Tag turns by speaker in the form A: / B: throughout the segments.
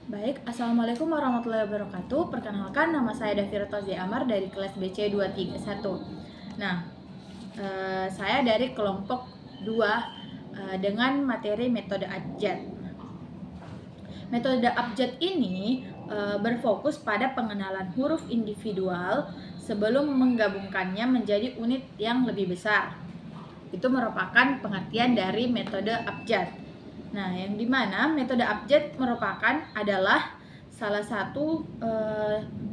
A: Baik, Assalamualaikum warahmatullahi wabarakatuh. Perkenalkan, nama saya Davira Tozi Amar dari kelas BC 231. Nah, saya dari kelompok 2 dengan materi metode abjad. Metode abjad ini berfokus pada pengenalan huruf individual sebelum menggabungkannya menjadi unit yang lebih besar. Itu merupakan pengertian dari metode abjad. Nah, yang dimana metode abjad adalah salah satu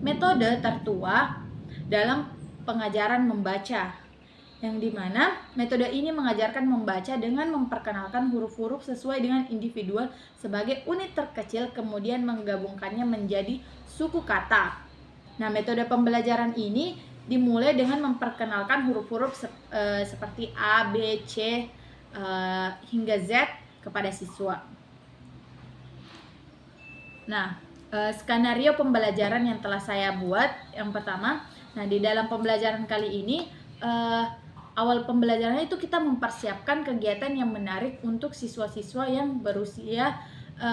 A: metode tertua dalam pengajaran membaca, yang dimana metode ini mengajarkan membaca dengan memperkenalkan huruf-huruf sesuai dengan individual sebagai unit terkecil, kemudian menggabungkannya menjadi suku kata. Nah, metode pembelajaran ini dimulai dengan memperkenalkan huruf-huruf seperti A, B, C, hingga Z kepada siswa. Nah, skenario pembelajaran yang telah saya buat yang pertama, nah di dalam pembelajaran kali ini awal pembelajarannya itu kita mempersiapkan kegiatan yang menarik untuk siswa-siswa yang berusia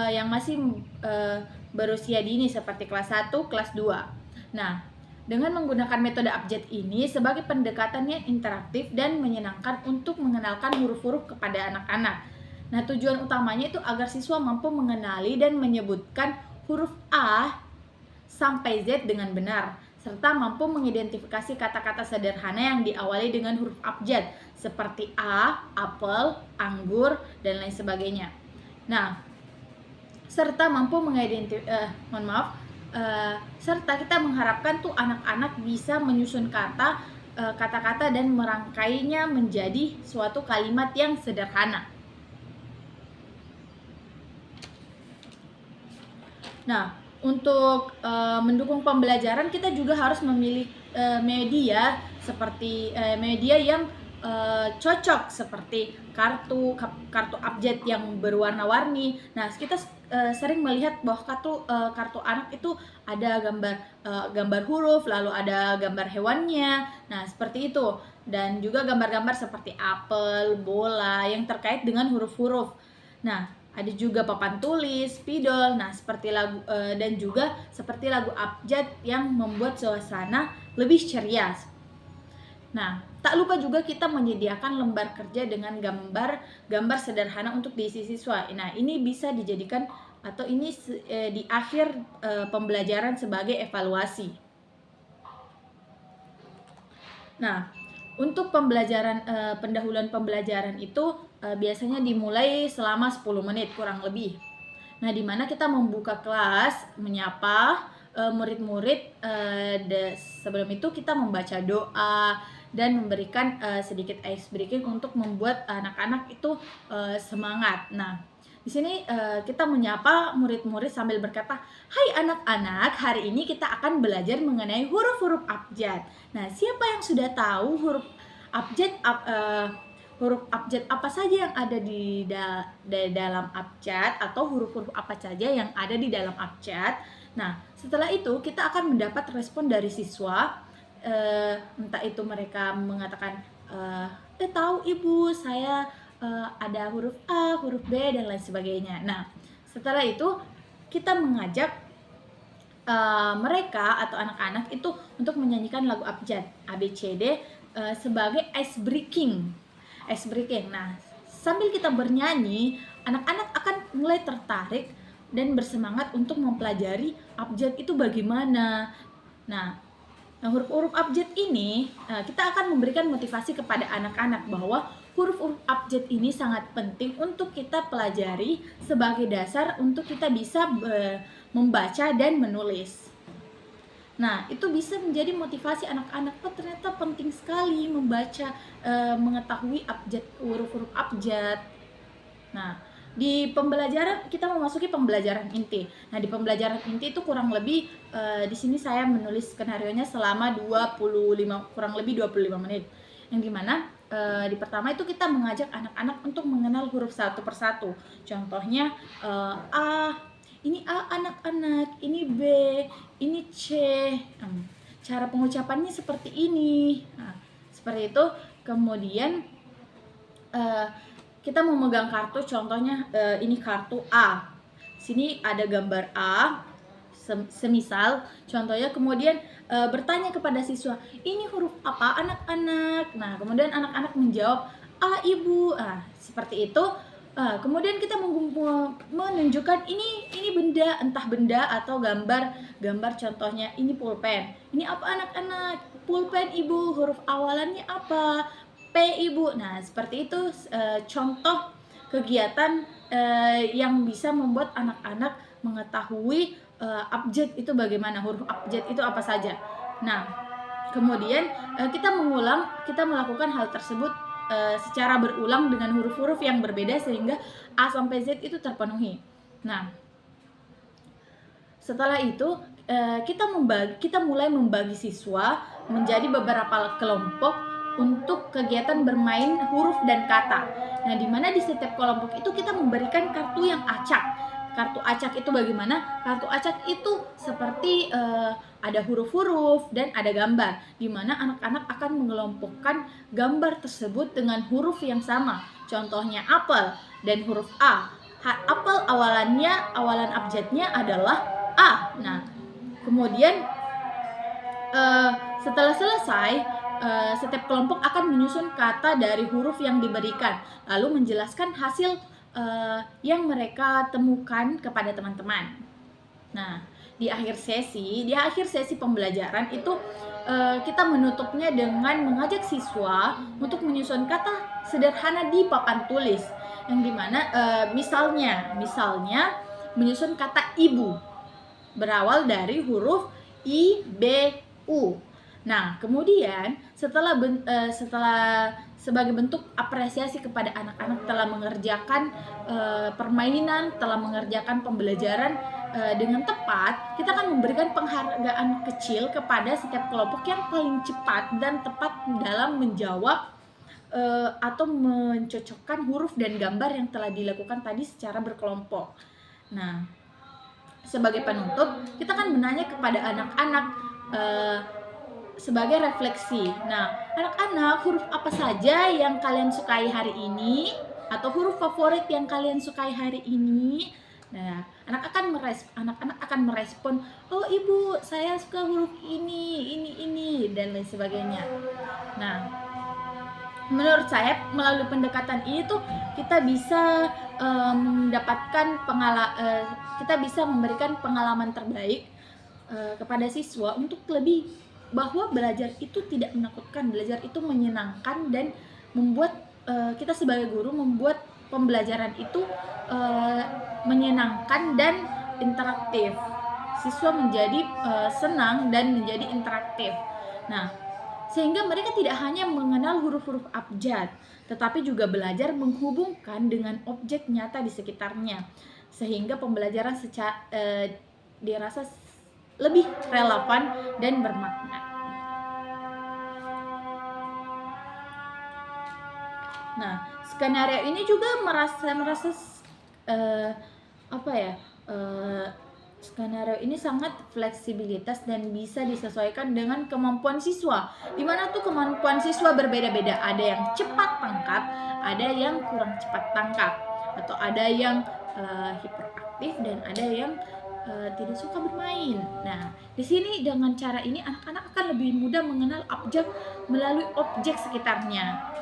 A: yang masih berusia dini seperti kelas 1, kelas 2. Nah, dengan menggunakan metode abjad ini sebagai pendekatan yang interaktif dan menyenangkan untuk mengenalkan huruf-huruf kepada anak-anak. Nah, tujuan utamanya itu agar siswa mampu mengenali dan menyebutkan huruf A sampai Z dengan benar, serta mampu mengidentifikasi kata-kata sederhana yang diawali dengan huruf abjad seperti A, apel, anggur, dan lain sebagainya. Nah, serta mampu serta kita mengharapkan tuh anak-anak bisa menyusun kata-kata dan merangkainya menjadi suatu kalimat yang sederhana. Nah, untuk mendukung pembelajaran kita juga harus memilih media seperti media yang cocok seperti kartu abjad yang berwarna-warni. Nah, kita sering melihat bahwa kartu anak itu ada gambar huruf, lalu ada gambar hewannya. Nah, seperti itu. Dan juga gambar-gambar seperti apel, bola yang terkait dengan huruf-huruf. Nah, ada juga papan tulis, spidol, nah seperti lagu dan juga seperti lagu abjad yang membuat suasana lebih ceria. Nah, tak lupa juga kita menyediakan lembar kerja dengan gambar sederhana untuk diisi siswa. Nah, ini bisa dijadikan atau ini di akhir pembelajaran sebagai evaluasi. Nah, untuk pendahuluan pembelajaran itu biasanya dimulai selama 10 menit kurang lebih. Nah, di mana kita membuka kelas, menyapa murid-murid, sebelum itu kita membaca doa dan memberikan sedikit ice breaking untuk membuat anak-anak itu semangat. Nah, di sini kita menyapa murid-murid sambil berkata, "Hai anak-anak, hari ini kita akan belajar mengenai huruf-huruf abjad." Nah, siapa yang sudah tahu huruf abjad apa saja yang ada di dalam abjad, atau huruf-huruf apa saja yang ada di dalam abjad? Nah, setelah itu kita akan mendapat respon dari siswa, entah itu mereka mengatakan, tahu ibu, saya ada huruf A, huruf B, dan lain sebagainya. Nah, setelah itu kita mengajak mereka atau anak-anak itu untuk menyanyikan lagu abjad ABCD sebagai ice breaking. Nah, sambil kita bernyanyi, anak-anak akan mulai tertarik dan bersemangat untuk mempelajari abjad itu bagaimana. Nah, huruf-huruf abjad ini kita akan memberikan motivasi kepada anak-anak bahwa huruf-huruf abjad ini sangat penting untuk kita pelajari sebagai dasar untuk kita bisa membaca dan menulis. Nah, itu bisa menjadi motivasi anak-anak, ternyata penting sekali membaca, mengetahui huruf-huruf abjad. Nah, di pembelajaran kita memasuki pembelajaran inti. Nah, di pembelajaran inti itu kurang lebih di sini saya menulis skenarionya selama kurang lebih 25 menit. Yang dimana di pertama itu kita mengajak anak-anak untuk mengenal huruf satu persatu. Contohnya A, ini A anak-anak, ini B, ini C. Cara pengucapannya seperti ini. Nah, seperti itu. Kemudian kita memegang kartu, contohnya ini kartu A. sini ada gambar A, semisal contohnya, kemudian bertanya kepada siswa, ini huruf apa anak-anak? Nah, kemudian anak-anak menjawab, A ibu. Seperti itu. Kemudian kita menunjukkan ini benda, entah benda atau gambar contohnya ini pulpen. Ini apa anak-anak? Pulpen ibu, huruf awalannya apa? P ibu. Nah, seperti itu contoh kegiatan yang bisa membuat anak-anak mengetahui abjad itu bagaimana, huruf abjad itu apa saja. Nah, kemudian kita melakukan hal tersebut secara berulang dengan huruf-huruf yang berbeda sehingga A sampai Z itu terpenuhi. Nah, setelah itu kita mulai membagi siswa menjadi beberapa kelompok untuk kegiatan bermain huruf dan kata. Nah, di mana di setiap kelompok itu kita memberikan kartu yang acak. Kartu acak itu bagaimana? Kartu acak itu seperti ada huruf-huruf dan ada gambar, di mana anak-anak akan mengelompokkan gambar tersebut dengan huruf yang sama. Contohnya apel dan huruf A. Apel awalan abjadnya adalah A. Nah, kemudian setelah selesai, setiap kelompok akan menyusun kata dari huruf yang diberikan, lalu menjelaskan hasil yang mereka temukan kepada teman-teman. Nah, di akhir sesi pembelajaran itu kita menutupnya dengan mengajak siswa untuk menyusun kata sederhana di papan tulis, yang dimana misalnya menyusun kata ibu berawal dari huruf I, B, U. Nah, kemudian setelah sebagai bentuk apresiasi kepada anak-anak telah mengerjakan permainan, telah mengerjakan pembelajaran dengan tepat, kita akan memberikan penghargaan kecil kepada setiap kelompok yang paling cepat dan tepat dalam menjawab atau mencocokkan huruf dan gambar yang telah dilakukan tadi secara berkelompok. Nah, sebagai penutup, kita akan menanya kepada anak-anak sebagai refleksi. Nah, anak-anak, huruf apa saja yang kalian sukai hari ini? Atau huruf favorit yang kalian sukai hari ini? Nah, anak-anak akan merespon, oh ibu, saya suka huruf ini, dan lain sebagainya. Nah, menurut saya melalui pendekatan ini tuh kita bisa kita bisa memberikan pengalaman terbaik kepada siswa untuk lebih bahwa belajar itu tidak menakutkan, belajar itu menyenangkan dan membuat kita sebagai guru membuat pembelajaran itu menyenangkan dan interaktif. Siswa menjadi senang dan menjadi interaktif. Nah, sehingga mereka tidak hanya mengenal huruf-huruf abjad, tetapi juga belajar menghubungkan dengan objek nyata di sekitarnya, sehingga pembelajaran dirasa lebih relevan dan bermakna. Nah, skenario ini juga skenario ini sangat fleksibilitas dan bisa disesuaikan dengan kemampuan siswa. Dimana tuh kemampuan siswa berbeda-beda. Ada yang cepat tangkap, ada yang kurang cepat tangkap, atau ada yang hiperaktif dan ada yang tidak suka bermain. Nah, di sini dengan cara ini anak-anak akan lebih mudah mengenal abjad melalui objek sekitarnya.